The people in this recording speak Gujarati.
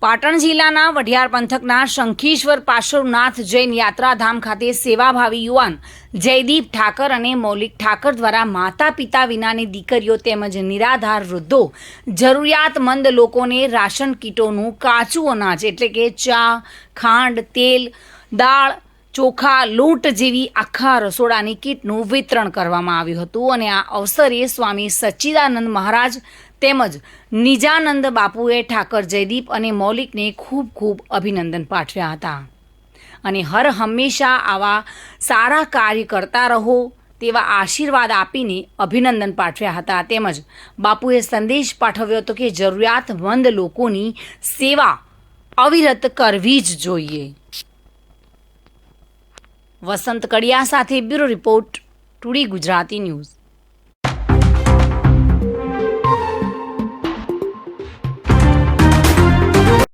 પાટણ જિલ્લાના વઢિયાર પંથકના શંખેશ્વર પાર્શ્વનાથ જૈન યાત્રાધામ ખાતે સેવાભાવી યુવાન જયદીપ ઠાકર અને મૌલિક ઠાકર દ્વારા માતા પિતા વિનાની દીકરીઓ તેમજ નિરાધાર વૃદ્ધો જરૂરિયાતમંદ લોકોને રાશન કીટોનું કાચું અનાજ એટલે કે ચા, ખાંડ, તેલ, દાળ, ચોખા, લોટ જેવી આખા રસોડાની કીટનું વિતરણ કરવામાં આવ્યું હતું અને આ અવસરે સ્વામી સચ્ચિદાનંદ મહારાજ તેમજ નિજાનંદ બાપુએ ઠાકર જયદીપ અને મૌલિકને ખૂબ ખૂબ અભિનંદન પાઠવ્યા હતા અને હર હંમેશા આવા સારા કાર્ય કરતા રહો તેવા આશીર્વાદ આપીને અભિનંદન પાઠવ્યા હતા. તેમજ બાપુએ સંદેશ પાઠવ્યો હતો કે જરૂરિયાતમંદ લોકોની સેવા અવિરત કરવી જ જોઈએ. વસંત કડિયા સાથે bureau report, today Gujarati news.